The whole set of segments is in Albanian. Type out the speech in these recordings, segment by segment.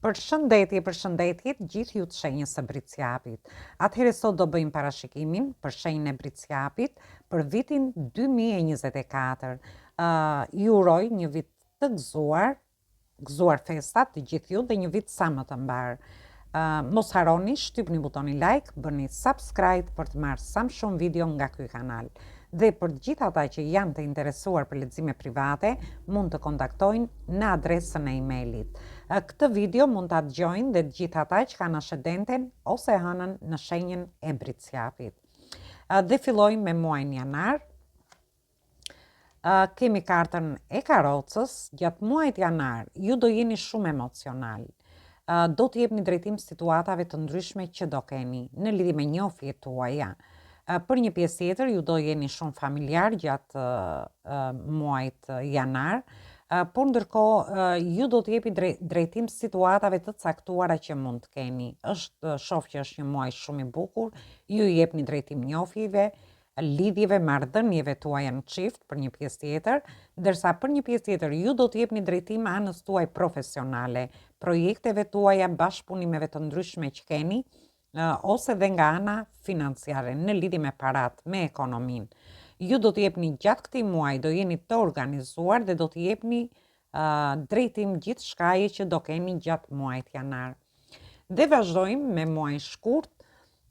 Përshëndetje, gjithë ju të shenjës së Briciapit. Atëherë sot do bëjmë parashikimin për shenjën e Briciapit për vitin 2024. Ju uroj një vit të gëzuar festat të gjithë ju dhe një vit sa më të mbar. Mos harroni, shtypni butonin like, bëni subscribe për të marrë sa më shumë video nga ky kanal. Dhe për gjithë ata që janë të interesuar për lexime private, mund të kontaktojnë në adresën e emailit. Këtë video mund ta dëgjojnë dhe të gjithë ata që kanë ascendenten ose hënën në shenjën e Briciapit. Dhe fillojmë me muajin janar. Kemi kartën e karrocës. Gjatë muajit janar ju do jeni shumë emocional. Do të jepni drejtim situatave të ndryshme që do keni në lidhje me njohjet tuaja. Për një pjesë tjetër ju do jeni shumë familjar gjatë muajit janar, por ndërkohë ju do të jepi drejtim situatave të caktuara që mund të keni. Shoh që është një muaj shumë i bukur, ju i jepni drejtim njohjeve, lidhjeve, marrëdhënieve tuaja në çift për një pjesë tjetër, ndërsa për një pjesë tjetër ju do të jepni drejtim anës tuaj profesionale, projekteve tuaja, bashkëpunimeve të ndryshme që keni, ose dhe nga ana financiare në lidhje me parat, me ekonominë. Ju do të jepni gjatë këtij muaji, do jeni të organizuar dhe do të jepni drejtim gjithë shkaje që do keni gjatë muajit janar. Dhe vazhdojmë me muajin shkurt.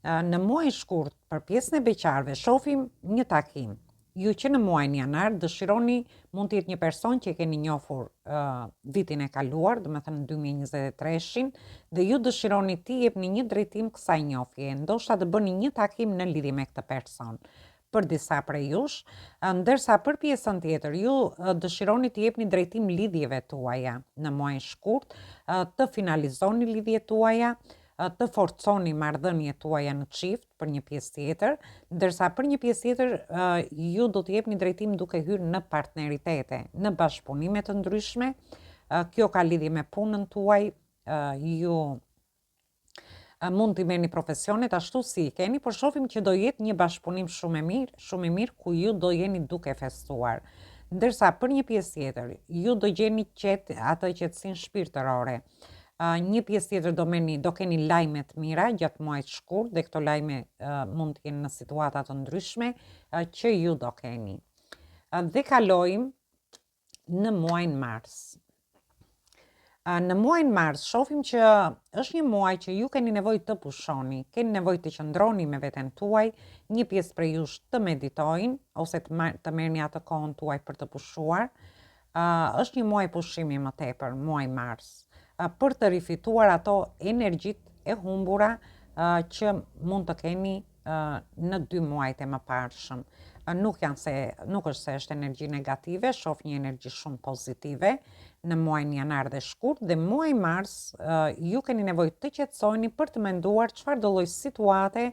Në muajin shkurt, për pjesën e beqarëve, shohim një takim. Ju që në muajin janar dëshironi, mund të jetë një person që keni njohur vitin e kaluar, domethënë 2023-shin, dhe ju dëshironi t'i jepni një drejtim kësaj njohje, ndoshta të bëni një takim në lidhje me këtë person për disa prej jush, ndërsa për pjesën tjetër ju dëshironi të jepni drejtim lidhjeve tuaja në muajin shkurt, të finalizoni lidhjet tuaja, të forconi marrëdhëniet tuaja në çift për një pjesë tjetër, ndërsa për një pjesë tjetër ju do të jepni drejtim duke hyrë në partneritete, në bashkëpunime të ndryshme. Kjo ka lidhje me punën tuaj, ju mund t'i merrni profesionet ashtu si i keni, por shohim që do jetë një bashkëpunim shumë i mirë ku ju do jeni duke festuar. Ndërsa për një pjesë tjetër, ju do gjeni atë qetësinë shpirtërore. Një pjesë tjetër do keni lajme të mira gjatë muajit shkurt dhe këto lajme mund të jenë në situata të ndryshme që ju do keni. Dhe kalojmë në muajin mars. Në muajin mars shohim që është një muaj që ju keni nevojë të pushoni, keni nevojë të qëndroni me veten tuaj, një pjesë prej jush të meditojnë ose të merrni atë kohën tuaj për të pushuar. Është një muaj pushimi më tepër, muaji mars, për të rifituar ato energjitë e humbura që mund të keni në 2 muajt e mëparshëm. Nuk është se është energji negative, shoh një energji shumë pozitive në muajin janar dhe shkurt, dhe muaji mars ju keni nevojë të qetësoheni për të menduar çfarë do lloj situate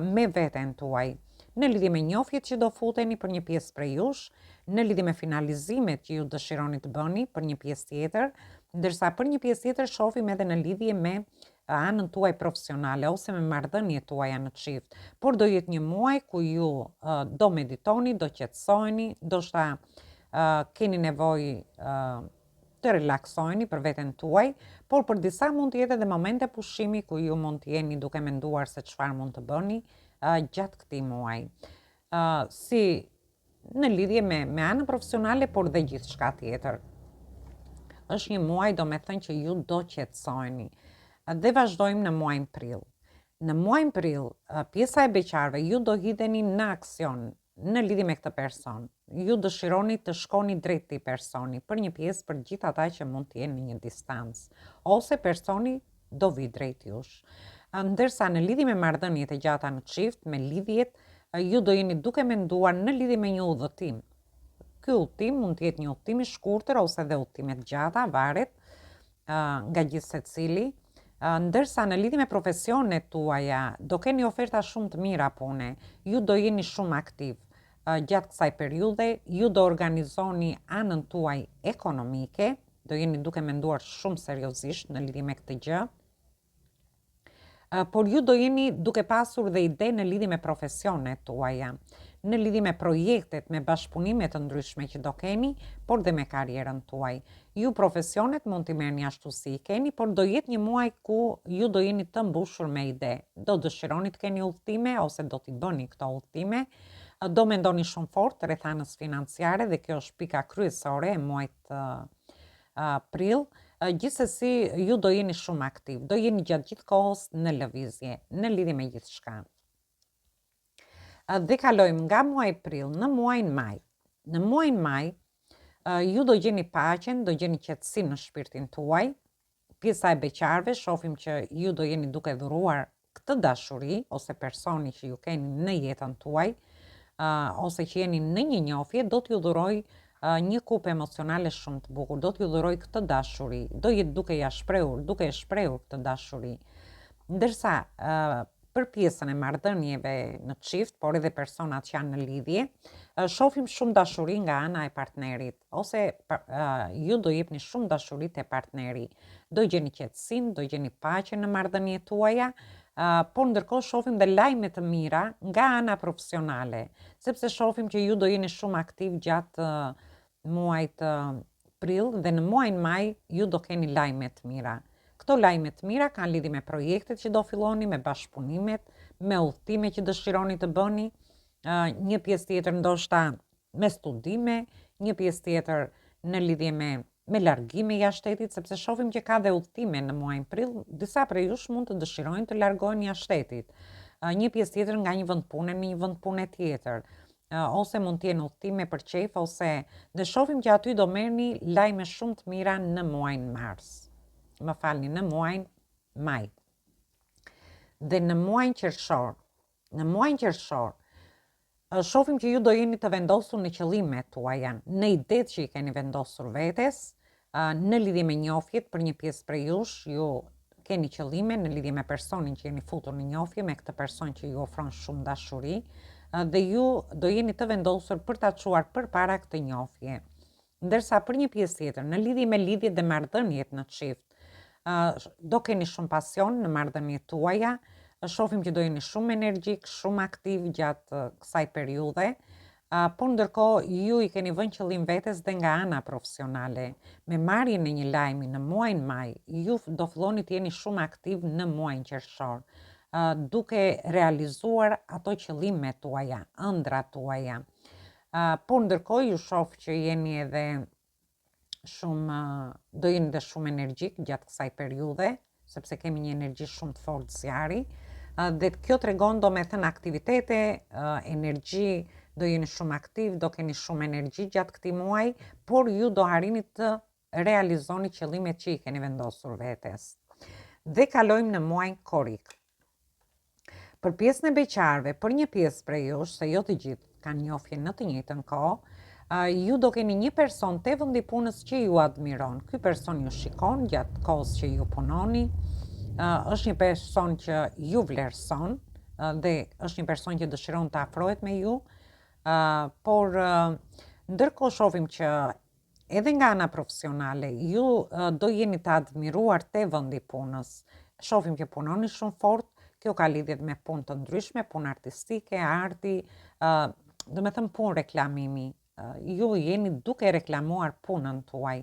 me veten tuaj. Në lidhje me njohjet që do futeni për një pjesë prej jush, në lidhje me finalizimet që ju dëshironi të bëni për një pjesë tjetër, ndërsa për një pjesë tjetër shohim edhe në lidhje me anën tuaj profesionale ose me marrëdhëniet tuaja në çift. Por do jetë një muaj ku ju do meditoni, do qetësoheni, ndoshta keni nevojë të relaksoheni për veten tuaj, por për disa mund të jetë edhe momente pushimi ku ju mund të jeni duke menduar se çfarë mund të bëni gjatë këtij muaji. Si në lidhje me anën profesionale, por dhe gjithçka tjetër. Është një muaj domethënë që ju do qetësoheni. Dhe vazhdojmë në muajin prill. Në muajin prill, pjesa e beqarëve ju do hidheni në aksion në lidhje me këtë person. Ju dëshironi të shkoni drejt këtij personi, për një pjesë për gjithë ata që mund të jenë në një distancë, ose personi do vi drejt jush. Ndërsa në lidhje me marrëdhëniet e gjata në çift, me lidhjet, ju do jeni duke menduar në lidhje me një udhëtim. Ky udhëtim mund të jetë një udhëtim i shkurtër ose dhe udhëtime të gjata, varet nga gjithë secili. Ndërsa në lidhje me profesionet tuaja, do keni oferta shumë të mira pune, ju do jeni shumë aktiv. Gjatë kësaj periudhe, ju do organizoni anën tuaj ekonomike, do jeni duke menduar shumë seriozisht në lidhje me këtë gjë. Por ju do jeni duke pasur dhe ide në lidhje me profesionet tuaja. në lidhje me projektet, me bashkëpunime të ndryshme që do keni, por dhe me karrierën tuaj. Ju profesionet mund t'i merrni ashtu si i keni, por do jetë një muaj ku ju do jeni të mbushur me ide. Do dëshironi të keni udhëtime ose do t'i bëni këto udhëtime. Do mendoni shumë fort rreth anës financiare dhe kjo është pika kryesore e muajit prill. Gjithsesi ju do jeni shumë aktiv, do jeni gjatë gjithë kohës në lëvizje, në lidhje me gjithçka. Dhe kalojmë nga muaji prill në muajin maj. Në muajin maj ju do gjeni paqen, do gjeni qetësi në shpirtin tuaj. Pjesa e beqarve shohim që ju do jeni duke dhuruar këtë dashuri ose personi që ju keni në jetën tuaj, ose që jeni në një njohje, do t'ju dhuroj një kupë emocionale shumë të bukur, do t'ju dhuroj këtë dashuri, do jetë duke e shprehur këtë dashuri. Ndërsa për pjesën e marrëdhënieve në çift, por edhe personat që janë në lidhje, shohim shumë dashuri nga ana e partnerit, ose ju do jepni shumë dashuri te partneri. Do gjeni qetësinë, do gjeni paqen në marrëdhëniet tuaja, por ndërkohë shohim dhe lajme të mira nga ana profesionale, sepse shohim që ju do jeni shumë aktiv gjatë muajit prill dhe në muajin maj ju do keni lajme të mira. Këto lajme të mira kanë lidhje me projektet që do filloni, me bashkëpunimet, me udhëtime që dëshironi të bëni, një pjesë tjetër ndoshta me studime, një pjesë tjetër në lidhje me largime jashtë shtetit, sepse shohim që ka dhe udhëtime në muajin prill, disa prej jush mund të dëshirojnë të largohen jashtë shtetit. Një pjesë tjetër nga një vend pune në një vend pune tjetër, ose mund të jenë udhëtime për qejf, ose dhe shohim që aty do merrni lajme shumë të mira në muajin mars. Në muajin maj. Dhe në muajin qershor. Në muajin qershor, shohim që ju do jeni të vendosur në qëllimet tuaja, në idetë që i keni vendosur vetes, në lidhje me njohjet për një pjesë prej jush, ju keni qëllime në lidhje me personin që jeni futur në njohje, me këtë person që ju ofron shumë dashuri, dhe ju do jeni të vendosur për ta çuar përpara këtë njohje. Ndërsa për një pjesë tjetër, në lidhje me lidhjet dhe marrëdhëniet në çift, do keni shumë pasion në marrëdhëniet tuaja, shohim që do jeni shumë energjik, shumë aktiv gjatë kësaj periudhe, por ndërkohë ju i keni vënë qëllim vetes dhe nga ana profesionale. Me marrjen e një lajmi në muajin maj, ju do filloni të jeni shumë aktiv në muajin qershor, duke realizuar ato qëllime tuaja, ëndrat tuaja. Por ndërkohë ju shoh që jeni edhe do jeni dhe shumë energjik gjatë kësaj periudhe, sepse kemi një energji shumë të fortë zjarri, dhe kjo tregon do me thënë aktivitete, energji, do jeni shumë aktiv, do keni shumë energji gjatë këtij muaji, por ju do arrini të realizoni qëllimet që i keni vendosur vetes. Dhe kalojmë në muajin korrik. Për pjesën e beqarve, për një pjesë prej jush, se jo të gjithë kanë njohje në të njëjtën kohë, ju do keni një person te vendi punës që ju admiron. Ky person ju shikon gjatë kohës që ju punoni, është një person që ju vlerëson dhe është një person që dëshiron të afrohet me ju, por ndërkohë shohim që edhe nga ana profesionale ju do jeni të admiruar te vendi punës. Shohim që punoni shumë fort, kjo ka lidhje me punë të ndryshme, punë artistike, arti, do me thënë punë reklamimi. Ju jeni duke reklamuar punën tuaj.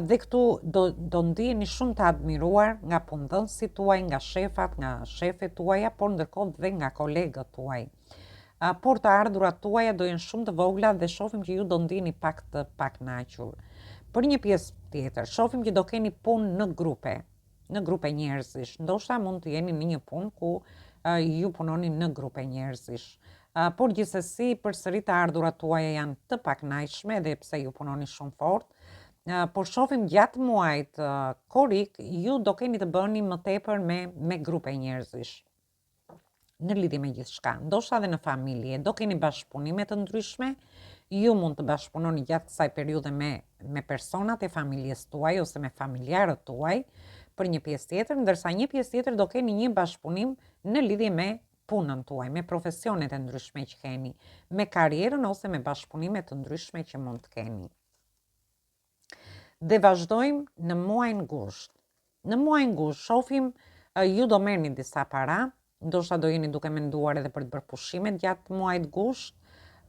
Dhe këtu do ndiheni shumë të admiruar nga punëdhënësit tuaj, nga shefat, nga shefet tuaja, por ndërkohë dhe nga kolegët tuaj. Por të ardhurat tuaja do jenë shumë të vogla dhe shohim që ju do ndiheni pak të pakënaqur. Për një pjesë tjetër, shohim që do keni punë në grupe njerëzish. Ndoshta mund të jeni në një punë ku ju punoni në grupe njerëzish. Por gjithsesi përsëri të ardhurat tuaja janë të pakënaqshme edhe pse ju punoni shumë fort. Por shohim gjatë muajit korrik ju do keni të bëni më tepër me grupe njerëzish në lidhje me gjithçka, ndoshta edhe në familje, do keni bashkëpunime të ndryshme, ju mund të bashkëpunoni gjatë kësaj periudhe me personat e familjes tuaj ose me familjarët tuaj për një pjesë tjetër, ndërsa një pjesë tjetër do keni një bashkëpunim në lidhje me punën tuaj, me profesionet e ndryshme që keni, me karrierën ose me bashkëpunime të ndryshme që mund të keni. Dhe vazhdojmë në muajin gusht. Në muajin gusht shohim ju do merrni disa para, ndoshta do jeni duke menduar edhe për të bërë pushime gjatë muajit gusht,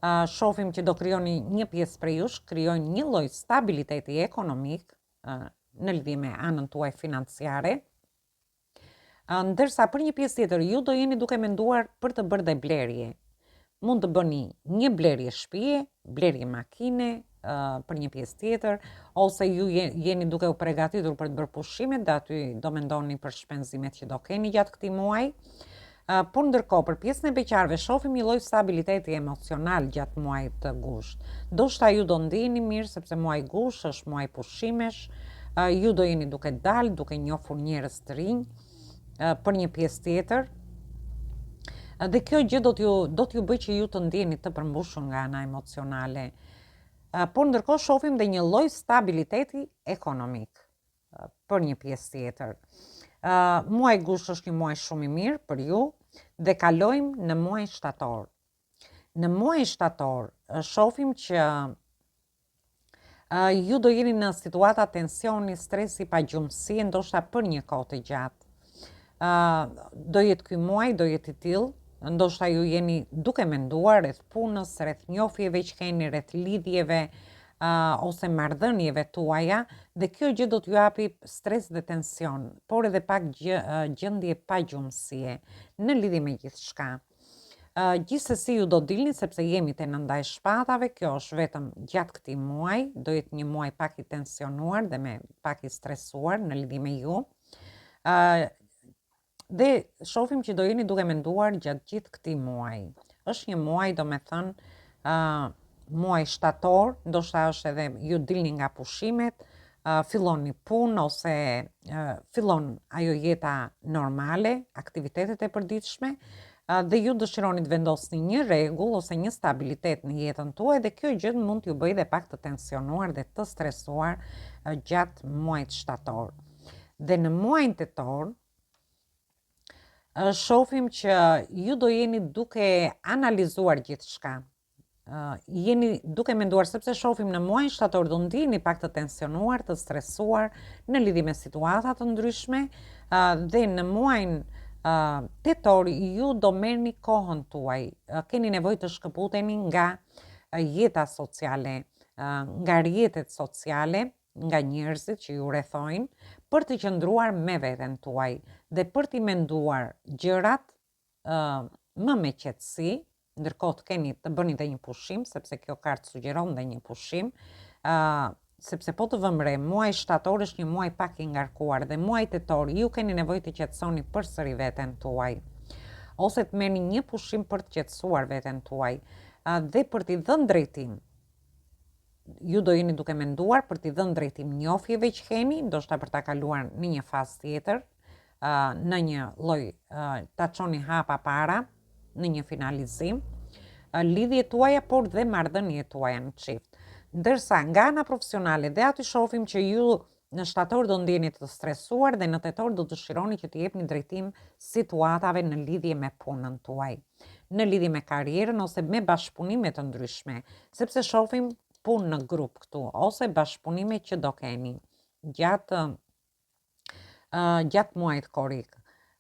Shohim që do krijoni një pjesë prej jush, krijojnë një lloj stabiliteti ekonomik në lidhje me anën tuaj financiare. Ndërsa për një pjesë tjetër ju do jeni duke menduar për të bërë dhe blerje. Mund të bëni një blerje shtëpie, blerje makine për një pjesë tjetër, ose ju jeni duke u përgatitur për të bërë pushimet dhe aty do mendoni për shpenzimet që do keni gjatë këtij muaji. Por ndërkohë për pjesën e beqarëve shohim një lloj stabiliteti emocional gjatë muajit të gusht. Ndoshta ju do ndiheni mirë sepse muaji gusht është muaj pushimesh, ju do jeni duke dalë, duke njohur njerëz të rinj për një pjesë tjetër. Dhe kjo gjë do t'ju bëj që ju të ndjeni të përmbushur nga ana emocionale. Por ndërkohë shohim dhe një lloj stabiliteti ekonomik për një pjesë tjetër. Muaj gusht është një muaj shumë i mirë për ju dhe kalojmë në muaj shtator. Në muaj shtator shohim që ju do jeni në situata tensioni, stresi, pagjumësie, ndoshta për një kohë të gjatë. Do jetë ky muaj, do jetë i tillë, ndoshta ju jeni duke menduar rreth punës, rreth njohjeve që keni, rreth lidhjeve ose marrëdhënieve tuaja, dhe kjo gjë do t'ju japi stres dhe tension, por edhe pak gjendje pagjumësie në lidhje me gjithçka. Gjithsesi ju do dilni sepse jemi te nënda e shpatave, kjo është vetëm gjatë këtij muaji, do jetë një muaj pak i tensionuar dhe me pak i stresuar në lidhje me ju. Dhe shohim që do jeni duke menduar gjatë gjithë këtij muaji. Është një muaj, domethënë, muaj shtator, ndoshta është edhe ju dilni nga pushimet, filloni punë ose fillon ajo jeta normale, aktivitetet e përditshme, dhe ju dëshironi të vendosni një rregull ose një stabilitet në jetën tuaj dhe kjo gjë mund t'ju bëjë dhe pak të tensionuar dhe të stresuar gjatë muajit shtator. Dhe në muajin tetor shohim që ju do jeni duke analizuar gjithçka. Jeni duke menduar sepse shohim në muajin shtator do ndiheni pak të tensionuar, të stresuar në lidhje me situata të ndryshme dhe në muajin tetor ju do merrni kohën tuaj. Keni nevojë të shkëputeni nga jeta sociale, nga rrjetet sociale, nga njerëzit që ju rrethojnë, për të qëndruar me veten tuaj dhe për t'i menduar gjërat më me qetësi, ndërkohë të keni të bëni dhe një pushim, sepse kjo kartë sugjeron dhe një pushim, sepse po të vëmë re, muaji shtator është një muaj pak i ngarkuar dhe muaji tetor ju keni nevojë të qetësoni përsëri veten tuaj, ose të merrni një pushim për të qetësuar veten tuaj dhe për t'i dhënë drejtim. Ju do jeni duke menduar për t'i dhënë drejtim njohjeve që keni, ndoshta për ta kaluar në një fazë tjetër, në një lloj ta çoni hapa para, në një finalizim, lidhjet tuaja, por dhe marrëdhëniet tuaja në çift. Ndërsa nga ana profesionale dhe aty shohim që ju në shtator do ndjeni të stresuar dhe në tetor do dëshironi që të jepni drejtim situatave në lidhje me punën tuaj, në lidhje me karrierën ose me bashkëpunime të ndryshme, sepse shohim punë në grup këtu, ose bashkëpunime që do keni gjatë muajit korrik.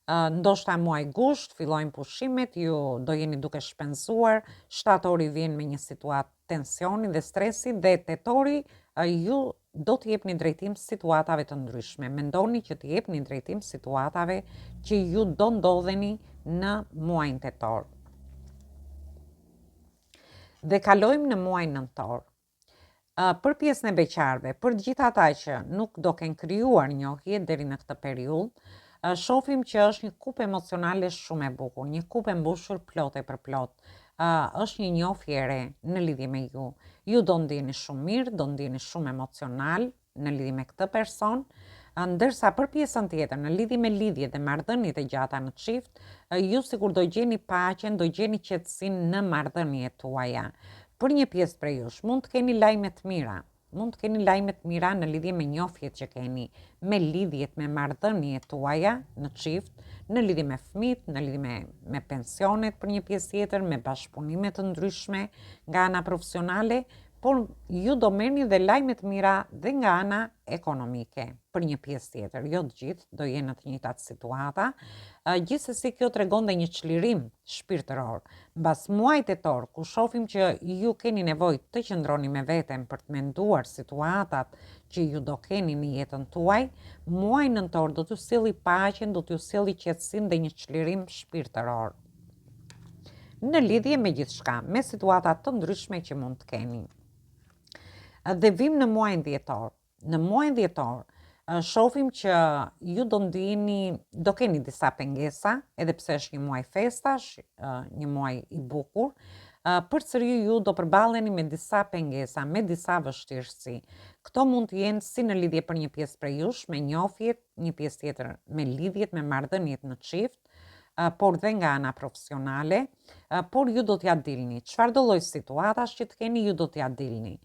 Ndoshta muaj gusht, fillojnë pushimet, ju do jeni duke shpenzuar, shtatori vjen me një situatë tensioni dhe stresi dhe tetori ju do të jepni drejtim situatave të ndryshme. Mendoni që të jepni drejtim situatave që ju do ndodheni në muajin tetor. Dhe kalojmë në muajin nëntor. Për pjesën e beqarëve, për gjithë ata që nuk do kenë krijuar njohje deri në këtë periudhë, shohim që është një kupë emocionale shumë e bukur, një kupë e mbushur plot e përplot. Është një njohje e re në lidhje me ju. Ju do ndjeni shumë mirë, do ndjeni shumë emocional në lidhje me këtë person, ndërsa për pjesën tjetër, në lidhje me lidhje dhe marrëdhëniet e gjata në çift, ju sikur do gjeni paqen, do gjeni qetësinë në marrëdhëniet tuaja. Për një pjesë prej jush, mund të keni lajme të mira. Mund të keni lajme të mira në lidhje me njohjet që keni, me lidhjet, me marrëdhëniet tuaja në çift, në lidhje me fëmijët, në lidhje me pensionet për një pjesë tjetër, me bashkëpunime të ndryshme nga ana profesionale, por ju do merrni dhe lajme të mira dhe nga ana ekonomike për një pjesë tjetër. Jo të gjithë do jenë në të njëjtat situata. Gjithsesi kjo tregon dhe një çlirim shpirtëror. Mbas muajit tetor, ku shohim që ju keni nevojë të qëndroni me veten për të menduar situatat që ju do keni në jetën tuaj, muaji nëntor do t'ju sjelli paqen, do t'ju sjelli qetësinë dhe një çlirim shpirtëror në lidhje me gjithçka, me situata të ndryshme që mund të keni. Dhe vim në muajin dhjetor. Në muajin dhjetor, shohim që ju do keni disa pengesa, edhe pse është një muaj festash, një muaj i bukur, përsëri ju do përballeni me disa pengesa, me disa vështirësi. Këto mund të jenë si në lidhje për një pjesë prej jush, me njofjet, një pjesë tjetër me lidhjet, me marrëdhëniet në çift, por dhe nga ana profesionale, por ju do t'ja dilni. Çfarë do lloj situatash që të keni, ju do t'ja dilni.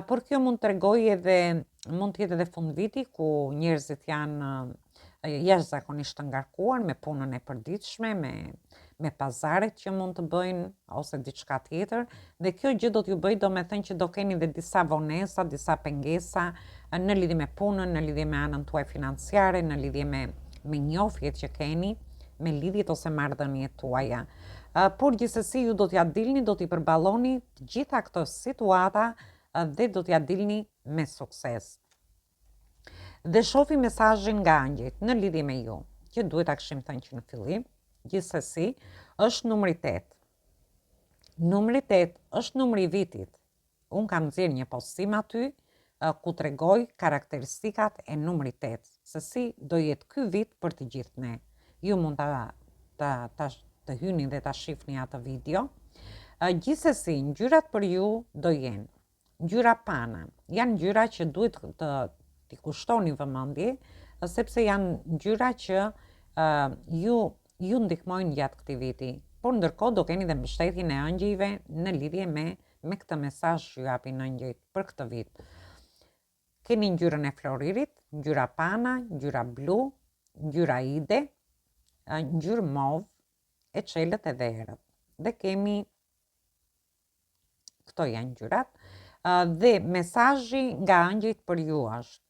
Por kjo mund të jetë edhe fund viti ku njerëzit janë jashtëzakonisht të ngarkuar me punën e përditshme, me pazaret që mund të bëjnë ose diçka tjetër, dhe kjo gjë do t'ju bëjë domethënë që do keni dhe disa vonesa, disa pengesa në lidhje me punën, në lidhje me anën tuaj financiare, në lidhje me njofjet që keni, me lidhjet ose marrëdhëniet tuaja. Por gjithsesi ju do t'ja dilni, do t'i përballoni të gjitha këto situata dhe do t'ja dilni me sukses. Dhe shohim mesazhin nga angjëjt në lidhje me ju, që duhet ta kishim thënë që në fillim, gjithsesi është numri 8. Numri 8 është numri i vitit. Unë kam nxjerrë një postim aty ku tregoj karakteristikat e numrit 8, se si do jetë ky vit për të gjithë ne. Ju mund të hyni dhe ta shihni atë video. Gjithsesi, ngjyrat për ju do jenë ngjyra pana. Janë ngjyra që duhet t'i kushtoni vëmendje, sepse janë ngjyra që ju ndihmojnë gjatë këtij viti. Por ndërkohë do keni dhe mbështetjen e ëngjëjve në lidhje me këtë mesazh që ju japin ëngjëjt për këtë vit. Keni ngjyrën e floririt, ngjyra pana, ngjyra blu, ngjyra ide, ngjyrë mov, e çelët e errët. Dhe kemi këto janë ngjyrat. Dhe mesazhi nga ëngjëjt për ju është: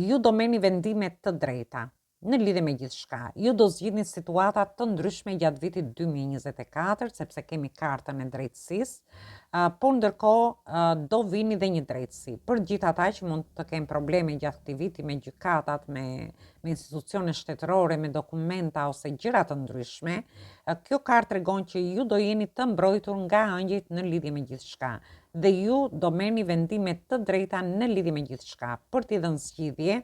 ju do merrni vendime të drejta në lidhje me gjithçka. Ju do zgjidhni situata të ndryshme gjatë vitit 2024, sepse kemi kartën e drejtësisë, por ndërkohë do vini dhe një drejtësi. Për gjithë ata që mund të kenë probleme gjatë këtij viti me gjykatat, me institucione shtetërore, me dokumenta ose gjëra të ndryshme, kjo kartë tregon që ju do jeni të mbrojtur nga ëngjëjt në lidhje me gjithçka. Dhe ju do merrni vendime të drejta në lidhje me gjithçka për t'i dhënë zgjidhje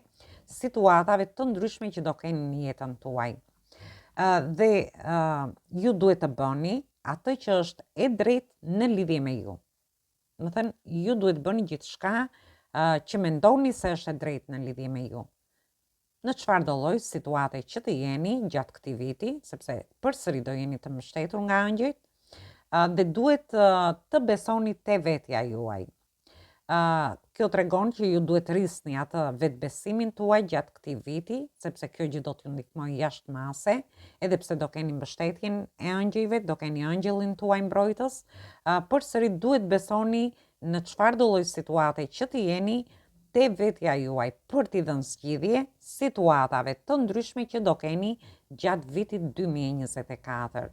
situatave të ndryshme që do keni në jetën tuaj. Dhe ju duhet të bëni atë që është e drejtë në lidhje me ju. Do të thënë, ju duhet bëni gjithçka që mendoni se është e drejtë në lidhje me ju. Në çfarë do lloj situate që të jeni gjatë këtij viti, sepse përsëri do jeni të mbështetur nga ëngjëjt, dhe duhet të besoni te vetja juaj. Kjo tregon që ju duhet rrisni atë vetbesimin tuaj gjatë këtij viti, sepse kjo gjë do t'ju ndihmojë jashtëmase, edhe pse do keni mbështetjen e ëngjëjve, do keni ëngjëllin tuaj mbrojtës, përsëri duhet besoni në çfarë do lloj situate që të jeni te vetja juaj për t'i dhënë zgjidhje situatave të ndryshme që do keni gjatë vitit 2024.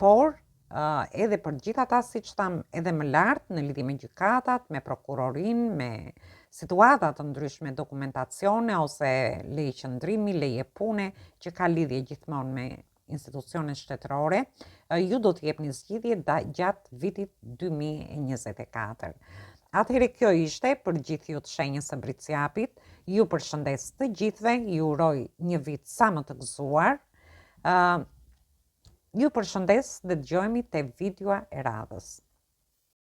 Por edhe për gjithë ata, siç tham edhe më lart, në lidhje me gjykatat, me prokurorin, me situata të ndryshme, dokumentacione ose leje qëndrimi, leje pune, që ka lidhje gjithmonë me institucione shtetërore, ju do të jepni zgjidhje gjatë vitit 2024. Atëherë kjo ishte për gjithë ju të shenjës së Briciapit. Ju përshëndes të gjithëve, ju uroj një vit sa më të gëzuar. Ju përshëndes dhe dëgjohemi te videoa e radhës.